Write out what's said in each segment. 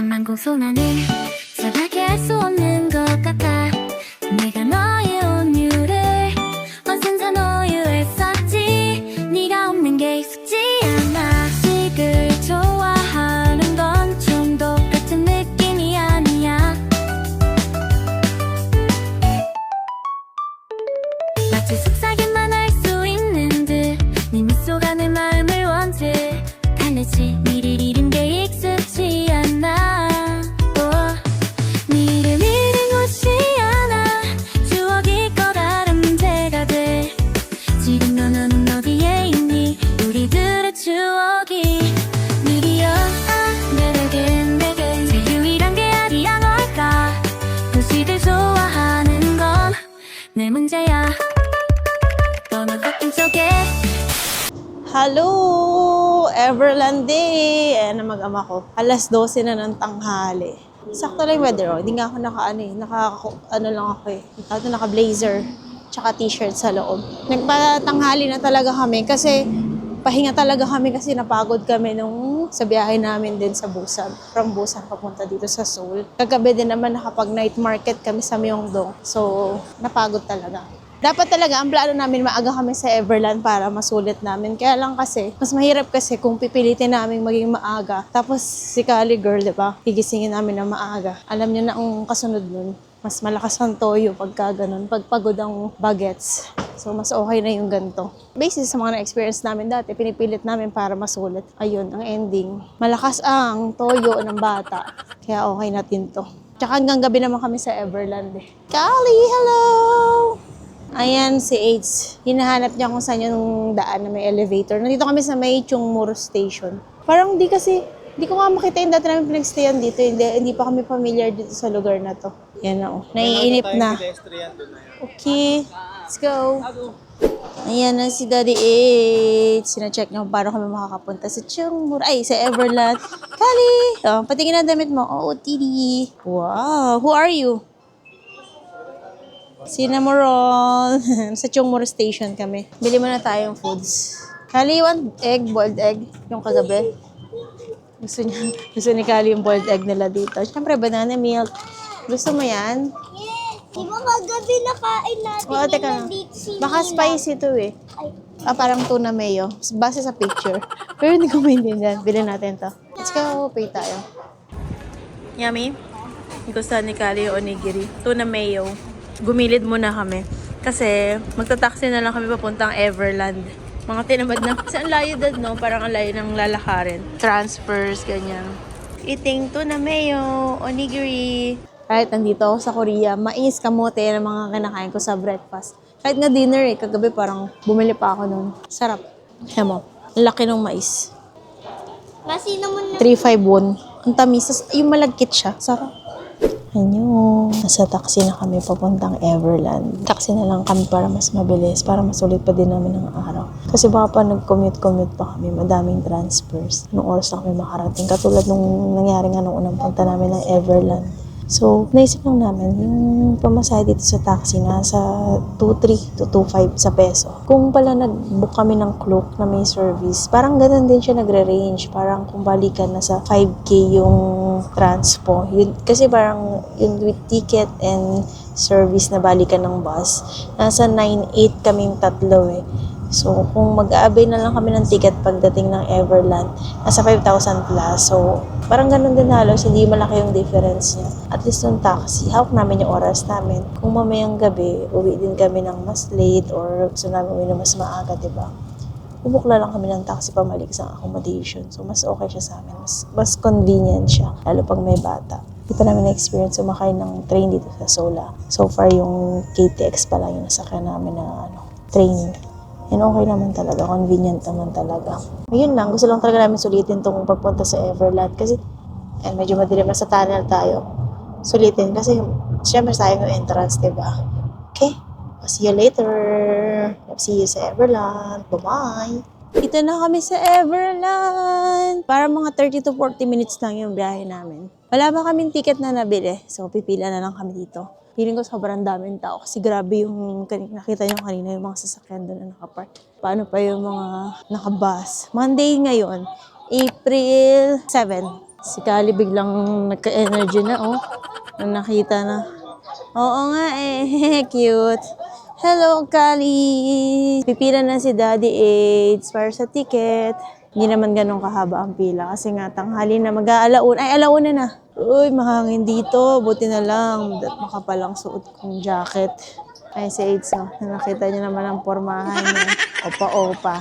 잠깐만 고소나는 차갑게 할 수 없는 것 같아. 내가 너의 온유를 언젠가 노유했었지. 네가 없는 게 익숙지 않아. 식을 좋아하는 건 좀 똑같은 느낌이 아니야. 마치 속삭임만 할 수 있는 듯 네 미소가 내 마음을 원해 달래지. 니를 잃은 게 익숙지 않아. 니를 잃은 곳이 않아. 추억이 커다란 문제가 돼. 지금 너는 어디에 있니? 우리들의 추억이 느리어. 내게 제일 유일한 게 아니야 뭘까. 도시들 좋아하는 건 내 문제야. 너는 어떤 쪽에 Hello! Everland Day! Ayan na mag-ama ko. Alas 12 na ng tanghali. Sakto lang yung weather, oh. Hindi nga ako ano lang ako eh. Naka-blazer, tsaka t-shirt sa loob. Nagpatanghali na talaga kami kasi pahinga talaga kami kasi napagod kami nung sa biyahe namin din sa Busan. From Busan papunta dito sa Seoul. Kagabi din naman nakapag night market kami sa Myeongdong. So, napagod talaga. Dapat talaga, ang plano namin, maaga kami sa Everland para masulit namin. Kaya lang kasi, mas mahirap kasi kung pipilitin namin maging maaga. Tapos si Kali girl, di ba? Higisingin namin na maaga. Alam niyo na ang kasunod nun. Mas malakas ang toyo pagka ganun. Pagpagod ang bagets. So, mas okay na yung ganito. Basis sa mga na-experience namin dati, pinipilit namin para masulit. Ayun, ang ending. Malakas ang toyo ng bata. Kaya okay natin to. Tsaka hanggang gabi naman kami sa Everland eh. Kali, hello! Ayan si H. Hinahanap niya kung saan yung daan na may elevator. Nandito kami sa may Chungmuro Station. Parang di ko nga makita yung dati namin pinagstayan dito. Hindi pa kami familiar dito sa lugar na to. Yan na oh. Naiinip na. Okay, let's go. Ayan na si Daddy H. Sina-check niya kung paano kami makakapunta sa Chungmuro. Ay, sa Everland. Kali! Oh, patingin na damit mo. Oo, Tidi. Wow, who are you? Cinnamoroll. Sa Chungmuro Station kami. Bili muna tayong foods. Kali, one egg, boiled egg. Yung kagabi. Gusto ni Kali yung boiled egg nila dito. Siyempre, banana milk. Gusto mo yan? Yes! Di ba kagabi nakain natin Oo, teka lang. Baka spicy to eh. Parang tuna mayo. Base sa picture. Pero hindi ko maintindihan. Bilhin natin to. Let's go. Pay tayo. Yummy. Gusto ni Kali yung onigiri. Tuna mayo. Gumilid muna kami. Kasi magta-taxi na lang kami papuntang Everland. Mga tinamad na. Kasi ang layo dad, no? Parang ang layo ng lalakarin. Transfers, ganyan. Eating tuna mayo, onigiri. Kahit nandito ako sa Korea, mais, kamote, yan ang mga kinakain ko sa breakfast. Kahit nga dinner eh, kagabi parang bumili pa ako nun. Sarap. Ayan mo, ang laki ng mais. Masinamon na. 351. Ang tamis. Yung malagkit siya. Sarap. Ayun. Nasa taxi na kami papuntang Everland. Taxi na lang kami para mas mabilis, para masulit pa din namin ang araw. Kasi baka pa nag-commute pa kami, madaming transfers. Anong oras na kami makarating? Katulad nung nangyari nga nung unang punta namin ng Everland. So, naisip lang namin, yung pamasahe dito sa taxi nasa 2.3 to 2.5 sa peso. Kung pala nag-book kami ng Klook na may service, parang ganun din siya nagre-range. Parang kung balikan na sa 5K yung transpo. Kasi parang yung with ticket and service na balikan ng bus, nasa 9.8 kaming tatlo eh. So, kung mag-aabay na lang kami ng ticket pagdating ng Everland, nasa 5,000 plus. So, parang ganun din halos, hindi malaki yung difference niya. At least yung taxi, hawak namin yung oras namin. Kung mamayang gabi, uwi din kami ng mas late or gusto namin uwi na mas maaga, diba? Bubukla lang kami ng taxi pamalik sa accommodation. So, mas okay siya sa amin. Mas convenient siya, lalo pag may bata. Hindi pa namin na-experience sumakay ng train dito sa Sola. So far, yung KTX pa lang yung nasakyan namin na train. And okay naman talaga, convenient naman talaga. Ayun lang, gusto lang talaga namin sulitin tong pagpunta sa Everland kasi medyo madilim na sa tunnel tayo. Sulitin kasi syempre sayang yung entrance, diba? Okay, I'll see you later. I'll see you sa Everland. Bye-bye! Dito na kami sa Everland! Para mga 30 to 40 minutes lang yung biyahe namin. Wala pa kaming ticket na nabili, so pipila na lang kami dito. Feeling ko sobrang daming tao kasi grabe yung nakita nyo kanina yung mga sasakyan doon na nakapark. Paano pa yung mga nakabus? Monday ngayon, April 7. Si Kali biglang nagka-energy na, oh. Nung nakita na. Oo nga eh, cute. Hello, Kali! Pipila na si Daddy AIDS para sa ticket. Hindi naman ganun kahaba ang pila kasi nga tanghali na mag-aalauna. Ay, alauna na. Uy, mahangin dito. Buti na lang. Makapalang suot kong jacket. Ay, si AIDS, oh. Nakita niya naman ang pormahan niya. Opa-opa.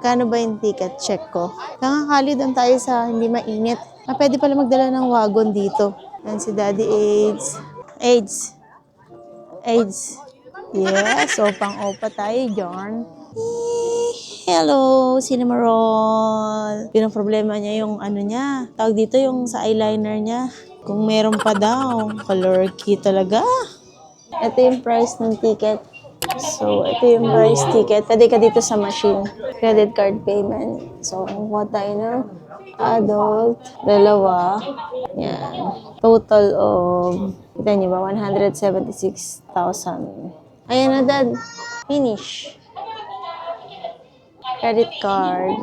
Kano ba yung ticket? Check ko. Kangakali doon tayo sa hindi mainit. Pwede pala magdala ng wagon dito. Yan si Daddy AIDS. AIDS. AIDS. Yes, opang-opa tayo, John. Hello, Cinema Roll. Pinoproblema niya yung ano niya. Tawag dito yung sa eyeliner niya. Kung meron pa daw. Color key talaga. Ito yung price ng ticket. So, ito yung price ticket. Pwede ka dito sa machine. Credit card payment. So, kukuha tayo ng adult, dalawa. Yan. Total of, kita niyo ba, 176,000. Ayan na, Dad. Finish. Credit card.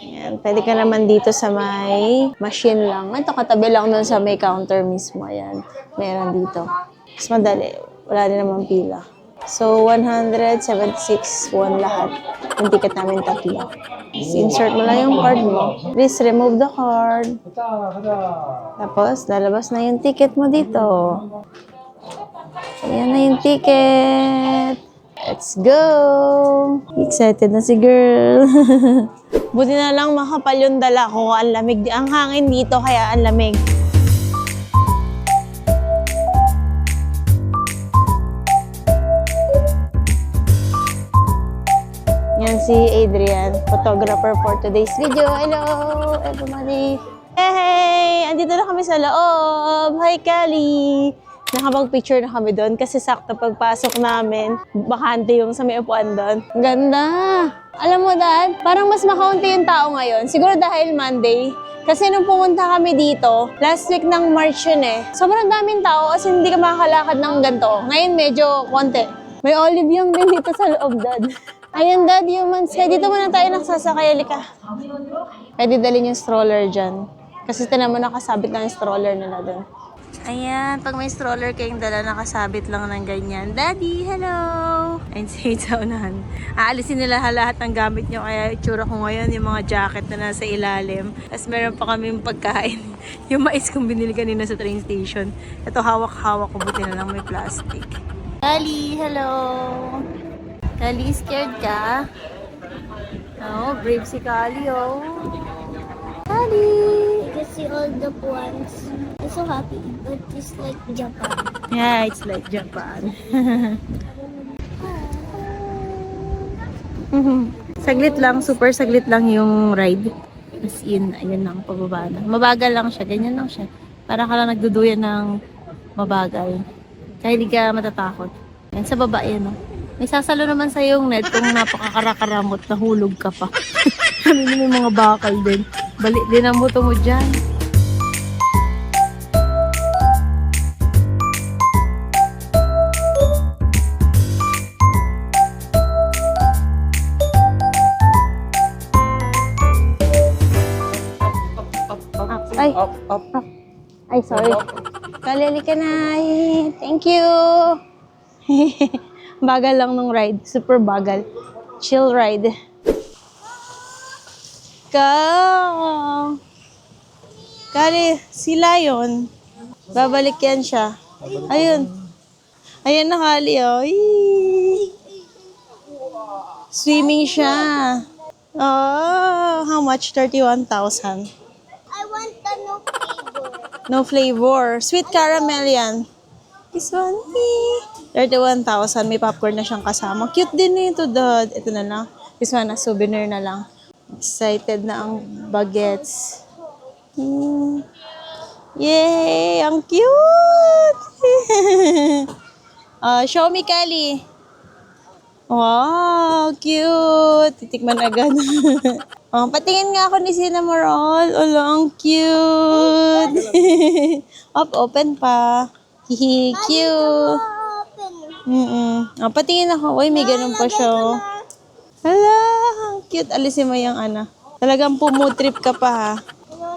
Yan. Pwede ka naman dito sa may machine lang. Ito, katabi lang doon sa may counter mismo. Ayan. Meron dito. Mas madali. Wala din naman pila. So, 176 won lahat. Yung ticket namin tatlo. Insert mo lang yung card mo. Please remove the card. Tapos, lalabas na yung ticket mo dito. Ayan na yung ticket. Let's go! Excited na si girl. Buti na lang makapal yung dala ko. Ang lamig. Ang hangin dito kaya ang lamig. Yan si Adrian, photographer for today's video. Hello, everybody! Hey! Andito na kami sa loob! Hi, Kali! Nakapag-picture na kami doon kasi sakto pagpasok namin, bakante yung sa may upuan doon. Ang ganda! Alam mo, Dad, parang mas makaunti yung tao ngayon. Siguro dahil Monday. Kasi nung pumunta kami dito, last week ng March yun eh. Sobrang daming tao kasi hindi ka makakalakad ng ganito. Ngayon medyo konti. May olive yung din dito sa loob, Dad. Ayan, Dad, humans. Kaya dito muna tayo nagsasakay. Halika. Pwede dalhin yung stroller dyan. Kasi tinan mo nakasabit lang yung stroller nila doon. Ayan, pag may stroller kayong dala, nakasabit lang ng ganyan. Daddy, hello! Ayun si Hate sa unahan. Aalisin nila lahat ng gamit nyo. Kaya itsura ko ngayon yung mga jacket na nasa ilalim. Tapos meron pa kaming pagkain. Yung mais kong binili kanina sa train station. Ito hawak-hawak ko. Buti na lang may plastic. Kali, hello! Kali, scared ka? Oh, brave si Kali, oh. Kali! I can see all the ones. I'm so happy, but it's like Japan. Yeah, it's like Japan. Saglit lang, super saglit lang yung ride. As in, ayun lang, pababa na. Mabagal lang siya, ganyan lang siya. Para ka lang nagduduyan ng mabagal. Kaya hindi ka matatakot. Yan, sa baba, yan, oh. May sasalo naman sa yung net kung napakakarakaramot, nahulog ka pa. Kami may mga bakal din. Balik din ang buto mo dyan. Ay, up. Ay, sorry. Kalili ka na. Thank you. Bagal lang nung ride. Super bagal. Chill ride. Kali, si Lion. Babalik yan siya. Ayun. Ayan na, Kali, oh. Eee. Swimming siya. Oh, how much? 31,000. I want the no flavor. No flavor. Sweet caramel yan. This one, 31,000. May popcorn na siyang kasama. Cute din ito, Dad. Ito na lang. This one, na souvenir na lang. Excited na ang bagets. Yay! Ang cute! Show me, Kali. Wow! Cute! Titikman agad. Patingin nga ako ni Cinnamon Roll. Olo, ang cute! Open pa. Hihi, cute! Patingin ako. Uy, may ganun pa siya. Hala, ang cute. Alisin mo yung ano. Talagang pumutrip ka pa, ha?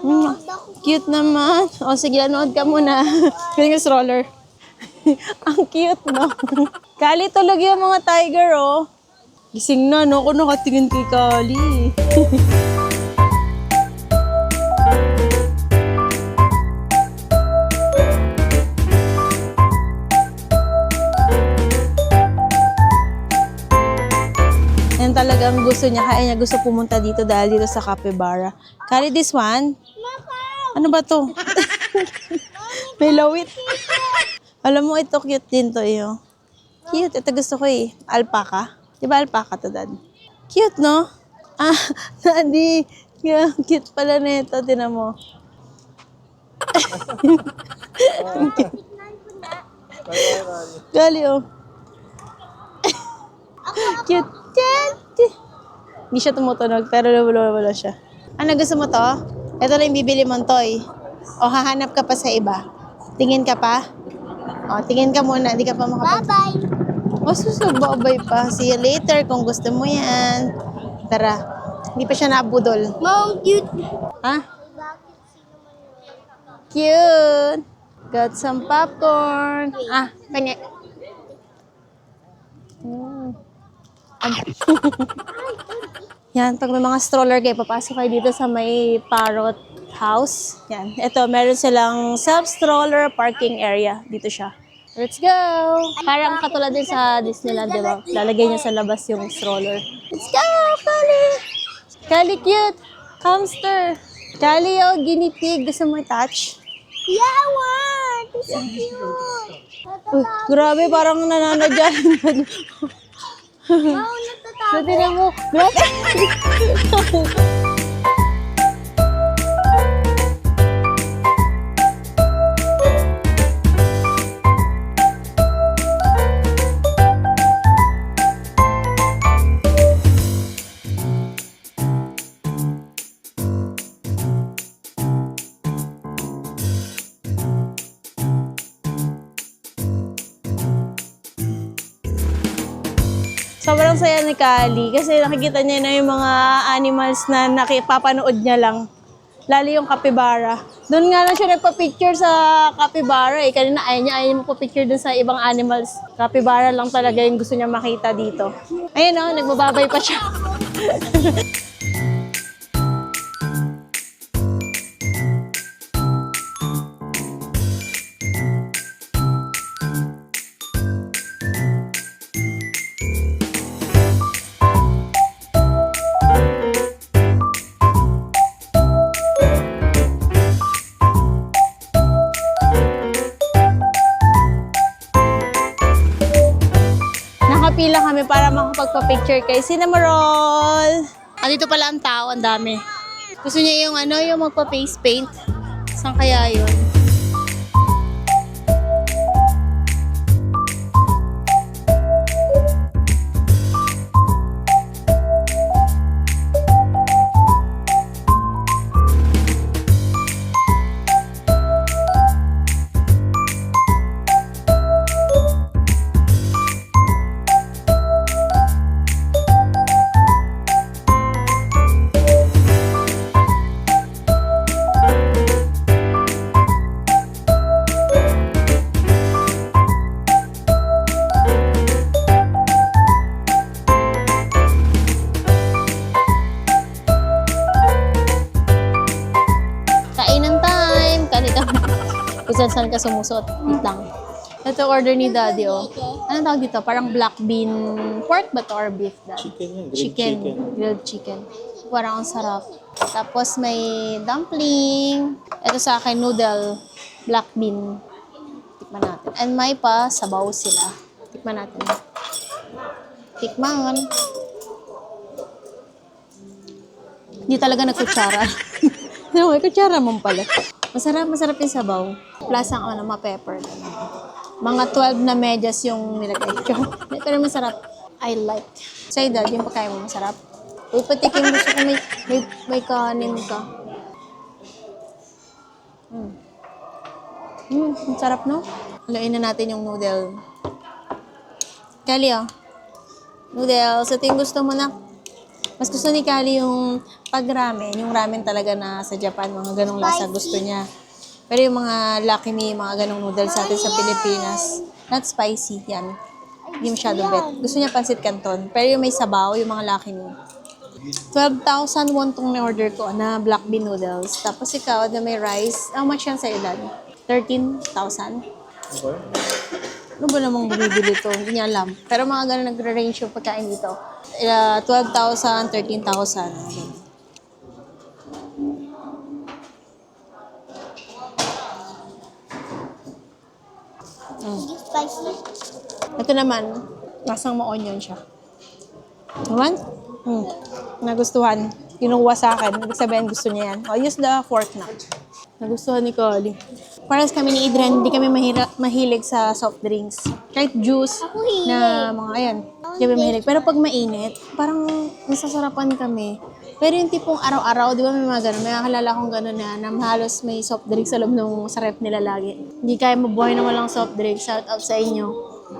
Nanonood ako Cute naman. O sige, anood ka muna. Feeling yung stroller. Ang cute, no? Kali, tulog yung mga tiger, oh. Gising na, no? Ako nakatingin kay Kali. Yan talagang gusto niya. Kaya niya gusto pumunta dito dahil dito sa capybara. Kali, this one? Ano ba to? May lawit. Alam mo, ito cute din to, iyo. Cute. Ito gusto ko eh. Alpaca. Di ba alpaca to, Dad? Cute, no? Ah, Daddy. Yeah, cute pala na ito. Tinan mo. Gali, oh. Cute. Cute. Hindi siya tumutunog, pero wala siya. Ano gusto mo to? Ito lang yung bibili mong toy. O hahanap ka pa sa iba? Tingin ka pa? O, tingin ka muna. Di ka pa makapag... Bye-bye. O, susubabay pa. See you later kung gusto mo yan. Tara. Hindi pa siya nabudol. Mom, cute. Ha? Cute. Got some popcorn. Ah, kanya. Yan, pag may mga stroller kayo, papasok kayo dito sa may parrot house. Yan. Ito, meron silang self-stroller parking area. Dito siya. Let's go! Parang katulad din sa Disneyland, di ba? Lalagay niya sa labas yung stroller. Let's go, Kali! Kali, cute! Hamster! Kali, oh, guinea pig. Gusto mo i-touch? Yeah, I want. It's so cute. Uy, grabe, parang nananadyan. Wow, natatakot. Dati na mo. Grabe! Sobrang saya ni Kali kasi nakikita niya na yung mga animals na nakipapanood niya lang. Lalo yung capybara. Doon nga lang siya nagpa-picture sa capybara eh. Kanina ayaw niya magpa-picture dun sa ibang animals. Capybara lang talaga yung gusto niya makita dito. Ayun o, nagbababay pa siya. Nakapila kami para makapagpa-picture kay Cinnamoroll. Dito pala ang tao, ang dami. Gusto niya yung ano, yung magpa-face paint. Saan kaya yun? Kung saan ka sumusot. Wait lang. Ito order ni Daddy, oh. Anong tawag dito? Parang black bean pork ba to or beef, Dad? Chicken yan, Grilled chicken. Parang ang sarap. Tapos may dumpling. Ito sa akin, noodle. Black bean. Tikman natin. And may pa sabaw sila. Tikman natin. Tikman. Hindi talaga nagkutsara. May kutsara mo pala. Masarap yung sabaw. Plus ang pepper. Mga 12 na medyas yung nilagay ko. Pero masarap. I like. Sa'yo, Dad, yung pagkain mo masarap. Uy, patikim gusto ko may kanin ka. Ang sarap, no? Haluin na natin yung noodle. Kali, oh. Noodles. Ito yung gusto mo na. Mas gusto ni Kali yung pag ramen, yung ramen talaga na sa Japan, mga ganong lasa gusto niya. Pero yung mga Lucky Me, mga ganong noodles natin sa Pilipinas, not spicy, yan. Hindi masyado bet. Gusto niya pansit canton. Pero yung may sabaw, yung mga Lucky Me. 12,000 won tong na-order ko na black bean noodles. Tapos ikaw na may rice, how much yan sa ilan? 13,000? Ano ba namang bumibili to? Hindi niya alam. Pero mga ganun nagre-range yung pagkain dito. 12,000, 13,000. Is it spicy? Ito naman, lasang ma-onion siya. Naman? Nagustuhan. Kinukuha sa akin. Ibig sabihin gusto niya yan. Oh, use the fork na. Nagustuhan ni Kali. Paras kami ni Idren, hindi kami mahilig sa soft drinks. Kahit juice na mga ayan. Hindi kami mahilig. Pero pag mainit, parang nasasarapan kami. Pero yung tipong araw-araw, di ba may mga ganun? May nakalala akong ganun na halos may soft drinks sa loob ng sa rep nila lagi. Hindi kaya mabuhay na walang soft drinks. Shout out sa inyo.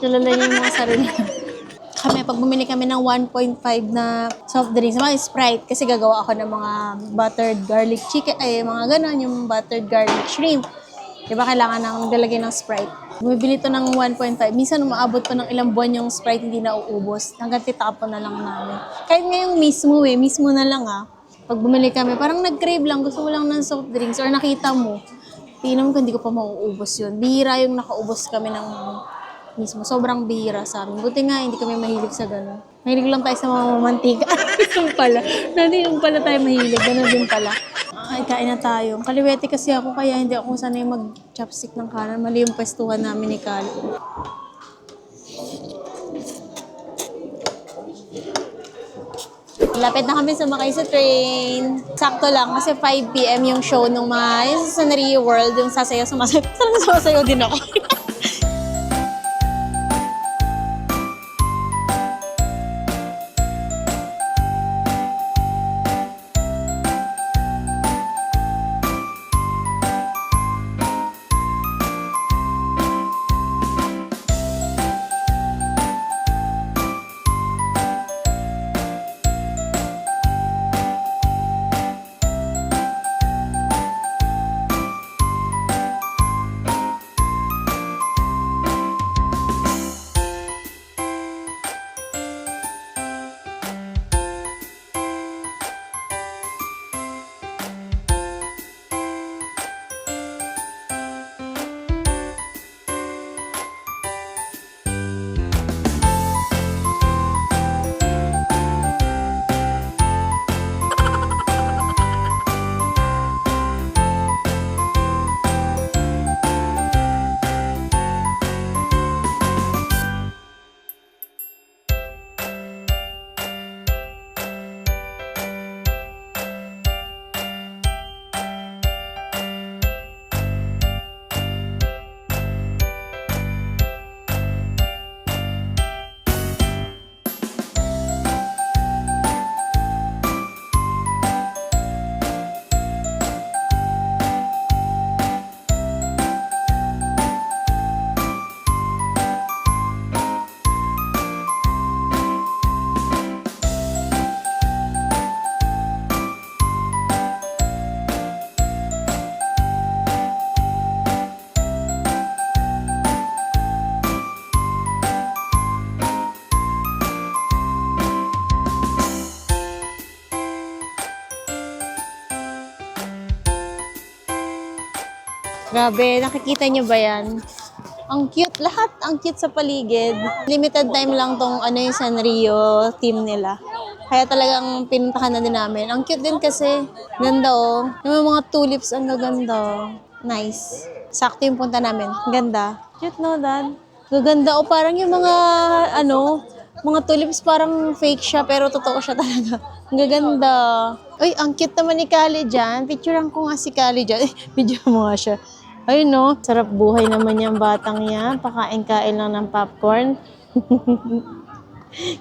Kilala niyo yung mga sarili. Kami, pag bumili kami ng 1.5 na soft drinks, mga Sprite, kasi gagawa ako ng mga buttered garlic chicken, mga ganon, yung buttered garlic shrimp. Diba kailangan nang naglalagay ng Sprite. Bumibili to ng 1.5. Minsan umaabot pa ng ilang buwan yung Sprite, hindi na uubos. Hanggang titapon na lang namin. Kahit ngayong mismo na lang Pag bumili kami, parang nag-crave lang, gusto mo lang ng soft drinks, or nakita mo, tingnan mo kung hindi ko pa mauubos yun. Bihira yung nakaubos kami ng mismo. Sobrang bihira sa amin. Buti nga, hindi kami mahilig sa gano'n. Mahilig lang tayo sa mga mamantika. Yung pala. Dati yung pala tayo mahilig. Gano'n din pala. Ay, kain na tayo. Kaliwete kasi ako, kaya hindi ako sanay mag-chopstick ng kanan. Mali yung pwestuhan namin ni Kali. Lapit na kami sumakay sa train. Sakto lang kasi 5 p.m. yung show ng mga yung sa Sanrio World, yung sasayaw sumasayaw. Talagang sumasayaw din ako. Grabe, nakikita niyo ba yan? Ang cute, lahat ang cute sa paligid. Limited time lang tong yung Sanrio team nila. Kaya talagang pinuntahan na din namin. Ang cute din kasi, ganda oh. Yung mga tulips, ang gaganda. Nice. Sakto yung punta namin. Ganda. Cute no, Dad? Gaganda oh, parang yung mga, mga tulips parang fake siya, pero totoo siya talaga. Ang gaganda. Uy, ang cute naman ni Kali dyan. Picturean ko nga si Kali dyan. Video mo nga siya. Ayun no, sarap buhay naman yung batang yan. Pakain-kain lang ng popcorn.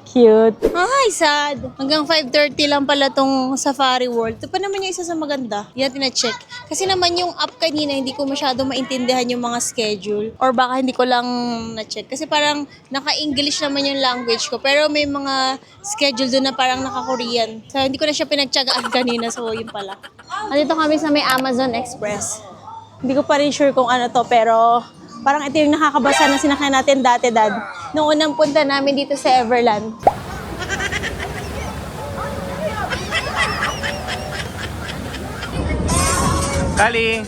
Cute. Ay, sad. Hanggang 5:30 lang pala tong Safari World. Ito pa naman yung isa sa maganda. Yan, tina-check. Kasi naman yung app kanina, hindi ko masyado maintindihan yung mga schedule. Or baka hindi ko lang na-check. Kasi parang naka-English naman yung language ko. Pero may mga schedule doon na parang naka-Korean. So, hindi ko na siya pinagtyagaan kanina. So, yun pala. Andito kami sa may Amazon Express. Hindi ko pa rin sure kung ano to, pero parang ito yung nakakabasa na sinakyan natin dati, Dad. Noong unang punta namin dito sa Everland. Kali.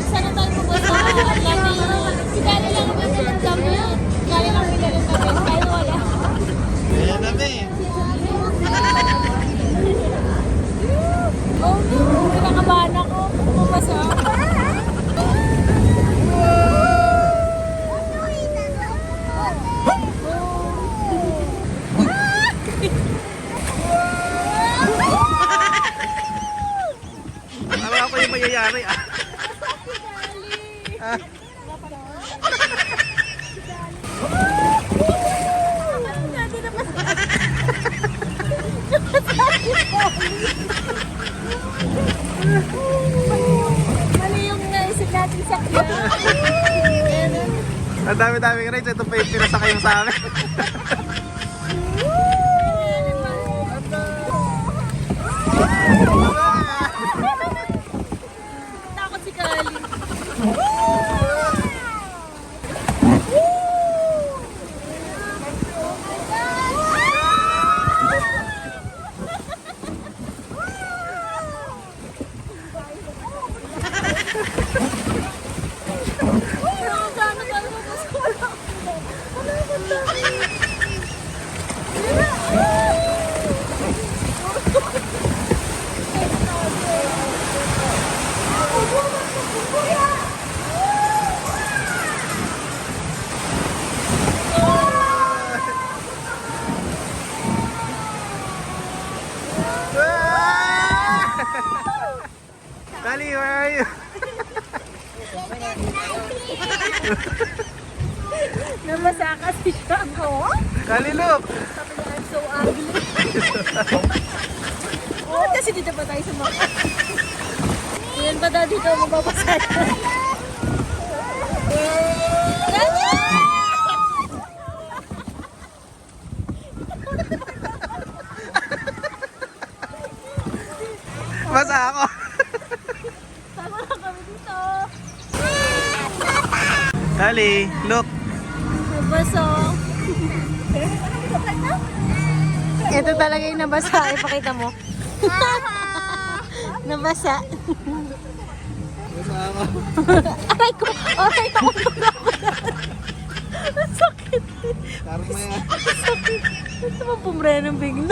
Sana tayo pupunta. Si Dali lang naman sa kami. Dali lang naman sa kami. Kaya wala. Ayan na, be. Oh no, kinakabahan ako. Pumasa. Alam ako yung mayayari, ah. Mali yung naisip natin sa kaya. Ang dami-daming rides. Ito pa yung pinasakay yung sa amin. Takot si Kali. Kali, where are you? Namasa kasi siya ako. Kali, look. Sabi niya, I'm so ugly. Oh, kasi dito pa tayo sa mga. Yan pa daw dito mababasa. Basa ako. Sama na kami dito. Kali, look. Nabaso. Ito talaga yung nabasa. Ipakita mo. Nabasa. Basa ako. Aray ko! Aray ko! Ang sakit. Parang may... Ito mo pumrenong bigla.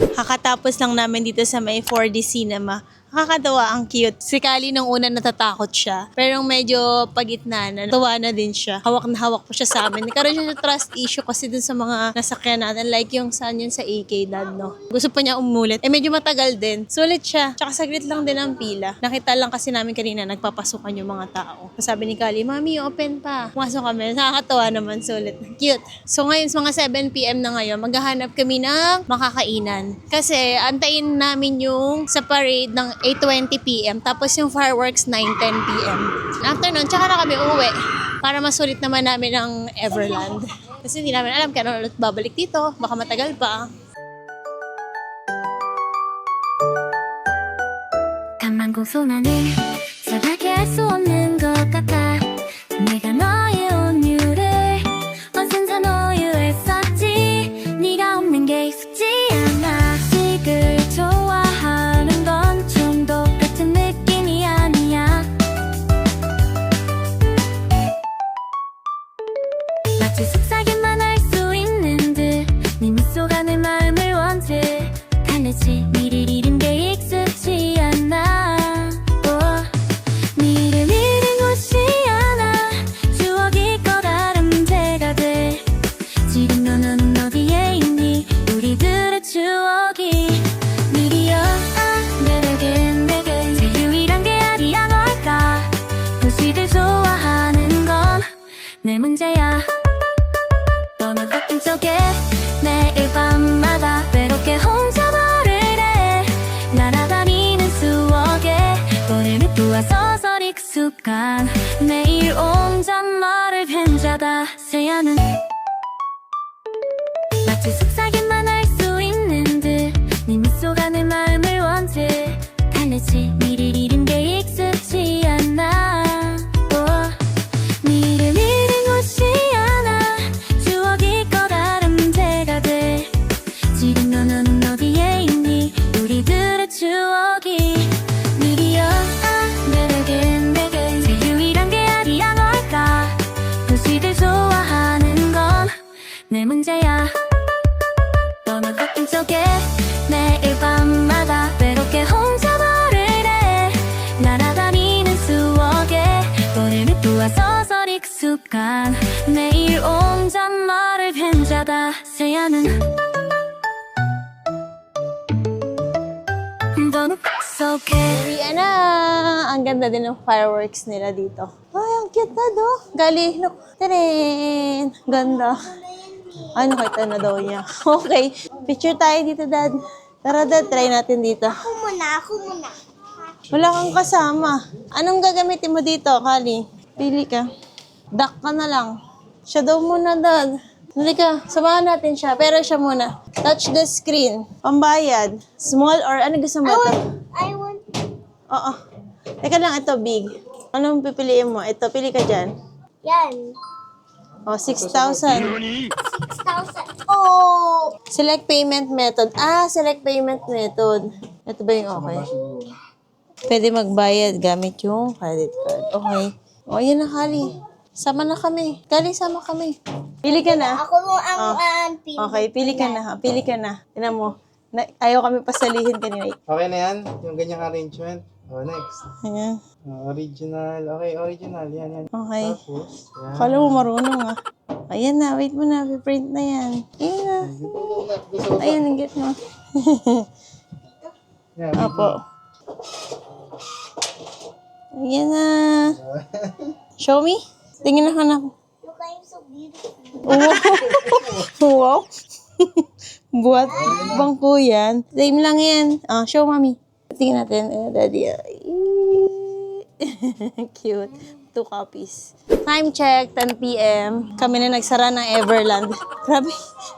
Kakatapos lang namin dito sa may 4D Cinema. Nakakatawa, ang cute. Si Kali nung una natatakot siya. Pero medyo pagitna na, tawa na din siya. Hawak na hawak po siya sa amin. Nagkaroon siya ng trust issue kasi dun sa mga nasakyan natin. Like yung saan yun sa AK, Dad, no? Gusto pa niya umulit. Medyo matagal din. Sulit siya. Tsaka saglit lang din ang pila. Nakita lang kasi namin kanina, nagpapasukan yung mga tao. Sabi ni Kali, Mami, open pa. Pumasok kami. Nakakatawa naman, sulit. Cute. So ngayon, mga 7 p.m. na ngayon, maghahanap kami ng makakainan. Kasi antayin namin yung sa parade ng 8:20 p.m. Tapos yung fireworks 9:10 p.m. After nun, tsaka na kami uuwi. Para masulit naman namin ang Everland. Kasi hindi namin alam kung ano ulit babalik dito. Baka matagal pa. 가만 고소만을 생각할 수 없는 것 같아 내가 너의 온유를 언젠가 노유했었지 네가 없는 게 익숙지 않아 식을 좋아하는 건 좀 똑같은 느낌이 아니야 마치 속삭임만 할 수 있는 듯 네 미소가 내 마음을 원해 달래지 미리 잃은 게 익숙지 않아 니를 잃은 곳이 벤자다 새하는 마치 속삭임만 할 수 있는 듯 네 미소가 내 마음을 원해 달래지 미리 잃은 게 익숙지 않아 네 이름 잃은 곳이 않아 추억이 커다란 문제가 돼 지금 너는 어디에 있니 우리들의 추억이 네 기억 내게 제일 유일한 게 아니야 걸까 도시들 좋아하는 건 내 문제야 너는 가끔 속에 매일 밤마다 외롭게 혼자 말을 해 날아다니는 수억에 너를 믿고 서서 익숙한 매일 온전 말을 벤자다 새하는 너는 속해 Uwi na! Ang ganda din ng fireworks nila dito. Ay, ang cute na do. Gali, look. Tadin! Ganda. Ay, nakita na daw niya. Okay. Picture tayo dito, Dad. Tara, Dad. Try natin dito. Ako muna. Wala kang kasama. Anong gagamitin mo dito, Kali? Pili ka. Duck ka na lang. Siya daw muna, Dad. Halika, samahan natin siya. Pero siya muna. Touch the screen. Pambayad. Small or ano gusto mo? I want Oo. Teka lang, ito big. Anong pipiliin mo? Ito, pili ka dyan. yan. O, 6,000. 6,000. Oh! Select payment method. Select payment method. Ito ba yung okay? Pwede magbayad gamit yung credit card. Okay. O, yun na, Kali. Sama na kami. Kali, sama kami. Pili ka na. Ako mo ang pin. Okay, pili ka na. Pili ka na. Tinan mo. Ayaw kami pasalihin kanina. Okay na yan? Yung ganyang arrangement? Next. Ayan. Original. Okay, original. Yan. Okay. Tapos, yan. Kala mo marunong ah. Ayan na, wait mo na. Print na yan. Ayan na. Ayan, ang get mo. Yan. Apo. Ayan na. Show me. Tingin na ka na. Look, I'm so beautiful. Wow. Buhat bangko yan. Same lang yan. Show mami. Tingnan natin. Daddy. Cute. 2 copies. Time check, 10 p.m. Kami na nagsara ng Everland. Grabe,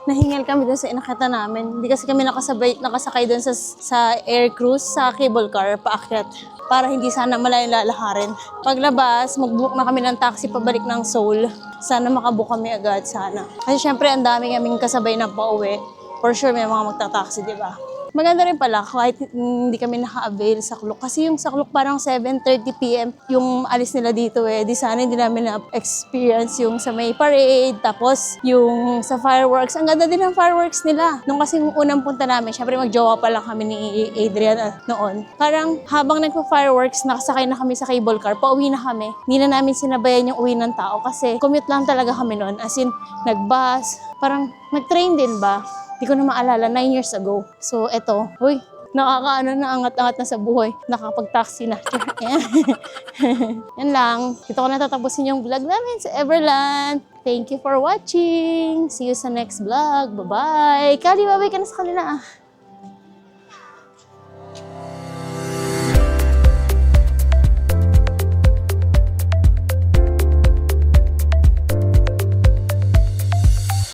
nahingal kami dun sa inakita namin. Hindi kasi kami nakasakay dun sa air cruise, sa cable car, paakyat. Para hindi sana malayong lalakarin. Paglabas, mag-book na kami ng taxi pabalik ng Seoul. Sana makabook kami agad, sana. Kasi syempre, ang dami kaming kasabay na pauwi. For sure, may mga magta-taxi, di ba? Maganda rin pala kahit hindi kami naka-avail sa Klook. Kasi yung sa Klook parang 7:30 p.m. yung alis nila dito eh. Di sana hindi namin na-experience yung sa may parade. Tapos yung sa fireworks. Ang ganda din ng fireworks nila. Nung kasi yung unang punta namin, syempre magjowa pa lang kami ni Adrian noon. Parang habang nagpa-fireworks, nakasakay na kami sa cable car, pauwi na kami. Hindi na namin sinabayan yung uwi ng tao kasi commute lang talaga kami noon. As in, nag-bus, parang nag-train din ba? Hindi ko na maalala, 9 years ago. So, eto. Uy, nakakaano na, angat-angat na sa buhay. Nakapag-taxi na. Yan lang. Dito ko na tatapusin yung vlog namin sa Everland. Thank you for watching. See you sa next vlog. Bye-bye. Kali, bye-bye ka na sa kanila.